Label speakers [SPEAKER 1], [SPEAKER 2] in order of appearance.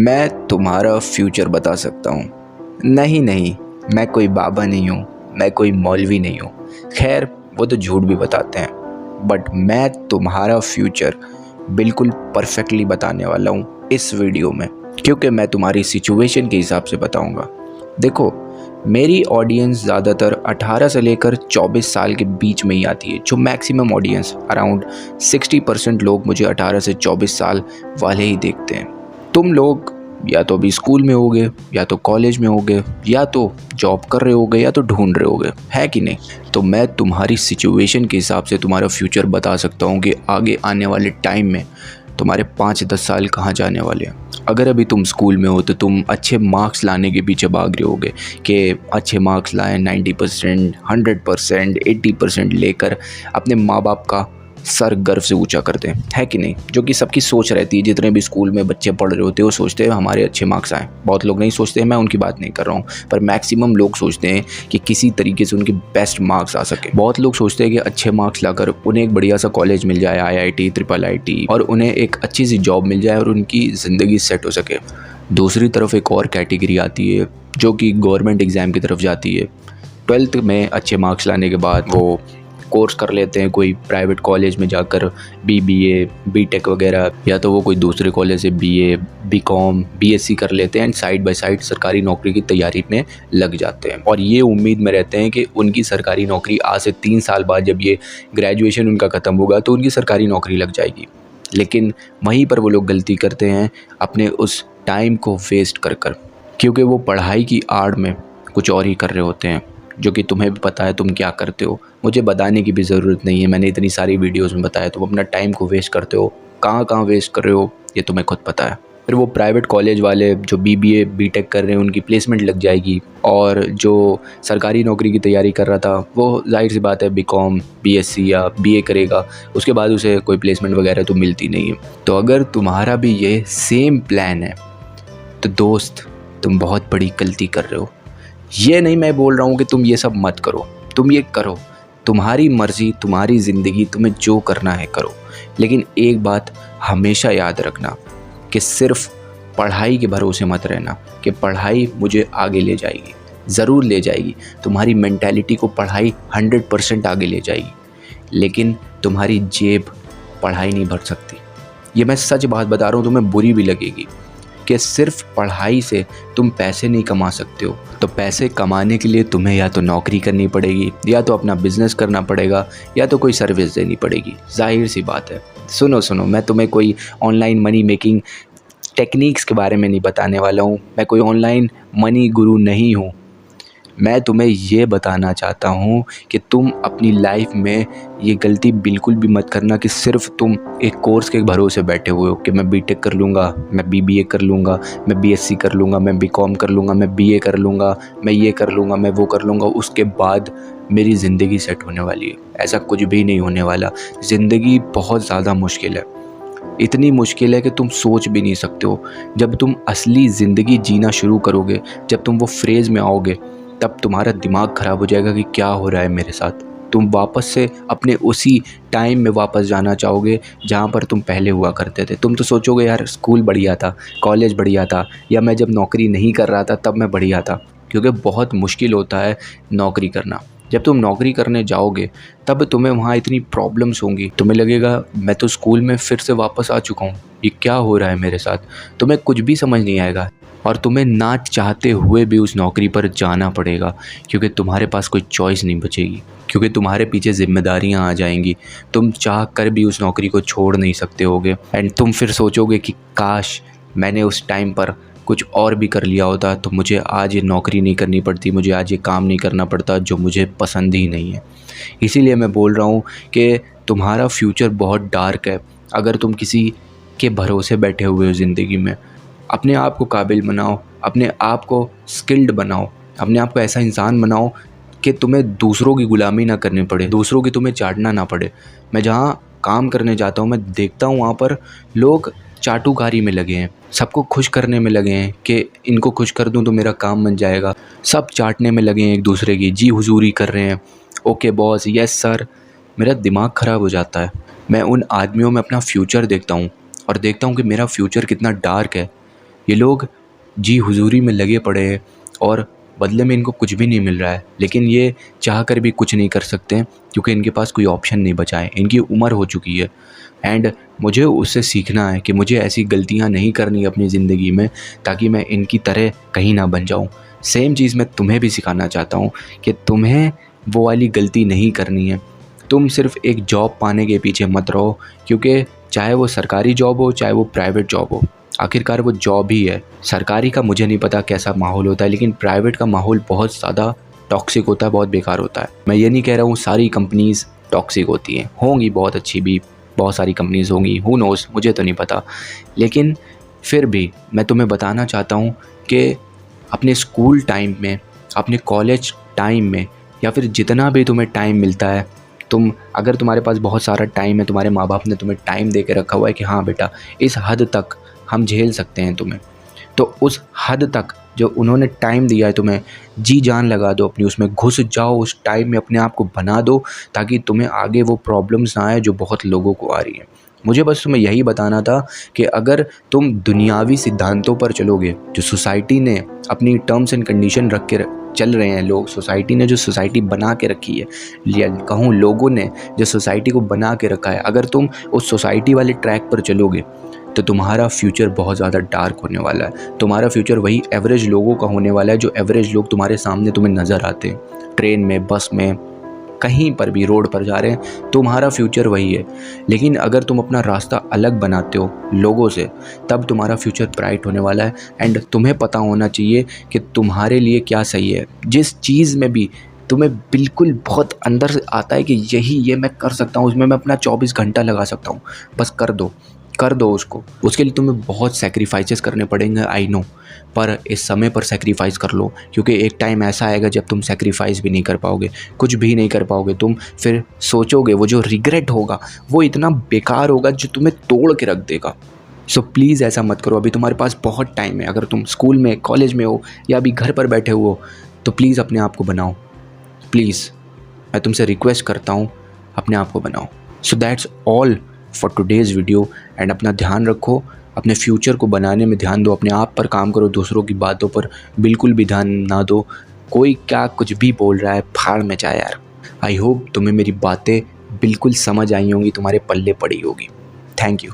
[SPEAKER 1] मैं तुम्हारा फ्यूचर बता सकता हूँ। नहीं, मैं कोई बाबा नहीं हूँ, मैं कोई मौलवी नहीं हूँ। खैर वो तो झूठ भी बताते हैं, बट मैं तुम्हारा फ्यूचर बिल्कुल परफेक्टली बताने वाला हूँ इस वीडियो में, क्योंकि मैं तुम्हारी सिचुएशन के हिसाब से बताऊँगा। देखो, मेरी ऑडियंस ज़्यादातर 18 से लेकर 24 साल के बीच में ही आती है। जो मैक्सिमम ऑडियंस अराउंड 60% लोग मुझे 18 से 24 साल वाले ही देखते हैं। तुम लोग या तो अभी स्कूल में होगे, या तो कॉलेज में होगे, या तो जॉब कर रहे होगे, या तो ढूंढ रहे होगे, है कि नहीं? तो मैं तुम्हारी सिचुएशन के हिसाब से तुम्हारा फ्यूचर बता सकता हूँ कि आगे आने वाले टाइम में तुम्हारे 5-10 साल कहाँ जाने वाले हैं। अगर अभी तुम स्कूल में हो तो तुम अच्छे मार्क्स लाने के पीछे भाग रहे होगे कि अच्छे मार्क्स लाएं, 90%, 100%, 80% लेकर अपने माँ बाप का सर गर्व से ऊंचा करते हैं, है कि नहीं? जो कि सबकी सोच रहती है। जितने भी स्कूल में बच्चे पढ़ रहे होते हैं वो सोचते हैं हमारे अच्छे मार्क्स आएँ। बहुत लोग नहीं सोचते हैं, मैं उनकी बात नहीं कर रहा हूँ, पर मैक्सिमम लोग सोचते हैं कि किसी तरीके से उनके बेस्ट मार्क्स आ सके। बहुत लोग सोचते हैं कि अच्छे मार्क्स लाकर उन्हें एक बढ़िया सा कॉलेज मिल जाए, IIT, IIIT, और उन्हें एक अच्छी सी जॉब मिल जाए और उनकी ज़िंदगी सेट हो सके। दूसरी तरफ एक और कैटेगरी आती है जो कि गवर्नमेंट एग्ज़ाम की तरफ जाती है। 12th में अच्छे मार्क्स लाने के बाद वो कोर्स कर लेते हैं कोई प्राइवेट कॉलेज में जाकर, BBA, BTech वगैरह, या तो वो कोई दूसरे कॉलेज से BA, BCom, BSc कर लेते हैं एंड साइड बाय साइड सरकारी नौकरी की तैयारी में लग जाते हैं। और ये उम्मीद में रहते हैं कि उनकी सरकारी नौकरी आज से 3 साल बाद जब ये ग्रेजुएशन उनका ख़त्म होगा तो उनकी सरकारी नौकरी लग जाएगी। लेकिन वहीं पर वो लोग गलती करते हैं अपने उस टाइम को वेस्ट कर कर, क्योंकि वो पढ़ाई की आड़ में कुछ और ही कर रहे होते हैं, जो कि तुम्हें भी पता है तुम क्या करते हो। मुझे बताने की भी ज़रूरत नहीं है, मैंने इतनी सारी वीडियोस में बताया। तुम अपना टाइम को वेस्ट करते हो, कहाँ वेस्ट कर रहे हो ये तुम्हें खुद पता है। फिर वो प्राइवेट कॉलेज वाले जो BBA, BTech कर रहे हैं उनकी प्लेसमेंट लग जाएगी, और जो सरकारी नौकरी की तैयारी कर रहा था वो जाहिर सी बात है BCom, BSc या BA करेगा, उसके बाद उसे कोई प्लेसमेंट वगैरह तो मिलती नहीं है। तो अगर तुम्हारा भी ये सेम प्लान है तो दोस्त, तुम बहुत बड़ी गलती कर रहे हो। ये नहीं मैं बोल रहा हूँ कि तुम ये सब मत करो, तुम ये करो, तुम्हारी मर्ज़ी, तुम्हारी ज़िंदगी, तुम्हें जो करना है करो। लेकिन एक बात हमेशा याद रखना कि सिर्फ पढ़ाई के भरोसे मत रहना कि पढ़ाई मुझे आगे ले जाएगी। ज़रूर ले जाएगी, तुम्हारी मेंटालिटी को पढ़ाई 100% आगे ले जाएगी, लेकिन तुम्हारी जेब पढ़ाई नहीं भर सकती। ये मैं सच बात बता रहा हूँ, तुम्हें बुरी भी लगेगी कि सिर्फ पढ़ाई से तुम पैसे नहीं कमा सकते हो। तो पैसे कमाने के लिए तुम्हें या तो नौकरी करनी पड़ेगी, या तो अपना बिजनेस करना पड़ेगा, या तो कोई सर्विस देनी पड़ेगी। जाहिर सी बात है। सुनो, मैं तुम्हें कोई ऑनलाइन मनी मेकिंग टेक्निक्स के बारे में नहीं बताने वाला हूँ। मैं कोई ऑनलाइन मनी गुरु नहीं हूँ। मैं तुम्हें ये बताना चाहता हूँ कि तुम अपनी लाइफ में ये गलती बिल्कुल भी मत करना कि सिर्फ तुम एक कोर्स के भरोसे बैठे हुए हो कि मैं BTech कर लूँगा, मैं BBA कर लूँगा, मैं BSc कर लूँगा, मैं BCom कर लूँगा, मैं BA कर लूँगा, मैं ये कर लूँगा, मैं वो कर लूँगा, उसके बाद मेरी ज़िंदगी सेट होने वाली है। ऐसा कुछ भी नहीं होने वाला। ज़िंदगी बहुत ज़्यादा मुश्किल है, इतनी मुश्किल है कि तुम सोच भी नहीं सकते हो। जब तुम असली ज़िंदगी जीना शुरू करोगे, जब तुम वो फ्रेज़ में आओगे, तब तुम्हारा दिमाग ख़राब हो जाएगा कि क्या हो रहा है मेरे साथ। तुम वापस से अपने उसी टाइम में वापस जाना चाहोगे जहाँ पर तुम पहले हुआ करते थे। तुम तो सोचोगे यार स्कूल बढ़िया था, कॉलेज बढ़िया था, या मैं जब नौकरी नहीं कर रहा था तब मैं बढ़िया था। क्योंकि बहुत मुश्किल होता है नौकरी करना। जब तुम नौकरी करने जाओगे तब तुम्हें वहाँ इतनी प्रॉब्लम्स होंगी, तुम्हें लगेगा मैं तो स्कूल में फिर से वापस आ चुका हूँ, ये क्या हो रहा है मेरे साथ। तुम्हें कुछ भी समझ नहीं आएगा और तुम्हें ना चाहते हुए भी उस नौकरी पर जाना पड़ेगा, क्योंकि तुम्हारे पास कोई चॉइस नहीं बचेगी, क्योंकि तुम्हारे पीछे जिम्मेदारियां आ जाएंगी। तुम चाह कर भी उस नौकरी को छोड़ नहीं सकते होगे, एंड तुम फिर सोचोगे कि काश मैंने उस टाइम पर कुछ और भी कर लिया होता तो मुझे आज ये नौकरी नहीं करनी पड़ती, मुझे आज ये काम नहीं करना पड़ता जो मुझे पसंद ही नहीं है। इसीलिए मैं बोल रहा हूँ कि तुम्हारा फ्यूचर बहुत डार्क है अगर तुम किसी के भरोसे बैठे हुए हो ज़िंदगी में। अपने आप को काबिल बनाओ, अपने आप को स्किल्ड बनाओ, अपने आप को ऐसा इंसान बनाओ कि तुम्हें दूसरों की गुलामी ना करनी पड़े, दूसरों की तुम्हें चाटना ना पड़े। मैं जहाँ काम करने जाता हूँ, मैं देखता हूँ वहाँ पर लोग चाटुकारी में लगे हैं, सबको खुश करने में लगे हैं कि इनको खुश कर दूँ तो मेरा काम बन जाएगा। सब चाटने में लगे हैं एक दूसरे की, जी हुजूरी कर रहे हैं, ओके बॉस, यस सर। मेरा दिमाग ख़राब हो जाता है। मैं उन आदमियों में अपना फ्यूचर देखता हूँ और देखता हूँ कि मेरा फ्यूचर कितना डार्क है। ये लोग जी हुजूरी में लगे पड़े हैं और बदले में इनको कुछ भी नहीं मिल रहा है, लेकिन ये चाह कर भी कुछ नहीं कर सकते हैं क्योंकि इनके पास कोई ऑप्शन नहीं बचा है। इनकी उम्र हो चुकी है एंड मुझे उससे सीखना है कि मुझे ऐसी गलतियां नहीं करनी अपनी ज़िंदगी में ताकि मैं इनकी तरह कहीं ना बन जाऊं। सेम चीज़ मैं तुम्हें भी सिखाना चाहता हूं कि तुम्हें वो वाली गलती नहीं करनी है। तुम सिर्फ एक जॉब पाने के पीछे मत रहो, क्योंकि चाहे वो सरकारी जॉब हो चाहे वो प्राइवेट जॉब हो, आखिरकार वो जॉब ही है। सरकारी का मुझे नहीं पता कैसा माहौल होता है, लेकिन प्राइवेट का माहौल बहुत ज़्यादा टॉक्सिक होता है, बहुत बेकार होता है। मैं ये नहीं कह रहा हूँ सारी कंपनीज़ टॉक्सिक होती हैं, होंगी बहुत अच्छी भी, बहुत सारी कंपनीज़ होंगी, हु नोज़, मुझे तो नहीं पता। लेकिन फिर भी मैं तुम्हें बताना चाहता हूँ कि अपने स्कूल टाइम में, अपने कॉलेज टाइम में, या फिर जितना भी तुम्हें टाइम मिलता है, अगर तुम्हारे पास बहुत सारा टाइम है, तुम्हारे माँ बाप ने तुम्हें टाइम दे के रखा हुआ है कि हाँ बेटा इस हद तक हम झेल सकते हैं तुम्हें, तो उस हद तक जो उन्होंने टाइम दिया है तुम्हें, जी जान लगा दो अपनी, उसमें घुस जाओ, उस टाइम में अपने आप को बना दो ताकि तुम्हें आगे वो प्रॉब्लम्स ना आए जो बहुत लोगों को आ रही हैं। मुझे बस तुम्हें यही बताना था कि अगर तुम दुनियावी सिद्धांतों पर चलोगे, जो सोसाइटी ने अपनी टर्म्स एंड कंडीशन रख के चल रहे हैं लोग, सोसाइटी ने जो सोसाइटी बना के रखी है, या कहूँ लोगों ने जो सोसाइटी को बना के रखा है, अगर तुम उस सोसाइटी वाले ट्रैक पर चलोगे तो तुम्हारा फ्यूचर बहुत ज़्यादा डार्क होने वाला है। तुम्हारा फ्यूचर वही एवरेज लोगों का होने वाला है, जो एवरेज लोग तुम्हारे सामने तुम्हें नज़र आते हैं, ट्रेन में, बस में, कहीं पर भी रोड पर जा रहे हैं, तुम्हारा फ्यूचर वही है। लेकिन अगर तुम अपना रास्ता अलग बनाते हो लोगों से, तब तुम्हारा फ्यूचर ब्राइट होने वाला है। एंड तुम्हें पता होना चाहिए कि तुम्हारे लिए क्या सही है। जिस चीज़ में भी तुम्हें बिल्कुल बहुत अंदर से आता है कि ये मैं कर सकता हूँ, उसमें मैं अपना 24 घंटा लगा सकता हूँ, बस कर दो उसको। उसके लिए तुम्हें बहुत सैक्रिफाइसेस करने पड़ेंगे, आई नो, पर इस समय पर सैक्रिफाइस कर लो, क्योंकि एक टाइम ऐसा आएगा जब तुम सैक्रिफाइस भी नहीं कर पाओगे, कुछ भी नहीं कर पाओगे। तुम फिर सोचोगे, वो जो रिग्रेट होगा वो इतना बेकार होगा जो तुम्हें तोड़ के रख देगा। सो प्लीज़ ऐसा मत करो, अभी तुम्हारे पास बहुत टाइम है। अगर तुम स्कूल में, कॉलेज में हो या अभी घर पर बैठे हो, तो प्लीज़ अपने आप को बनाओ। प्लीज़ मैं तुमसे रिक्वेस्ट करता हूँ, अपने आप को बनाओ। So that's all for today's video. And अपना ध्यान रखो, अपने फ्यूचर को बनाने में ध्यान दो, अपने आप पर काम करो, दूसरों की बातों पर बिल्कुल भी ध्यान ना दो। कोई क्या कुछ भी बोल रहा है, फाड़ में जाए यार। आई होप तुम्हें मेरी बातें बिल्कुल समझ आई होंगी, तुम्हारे पल्ले पड़ी होगी। Thank you.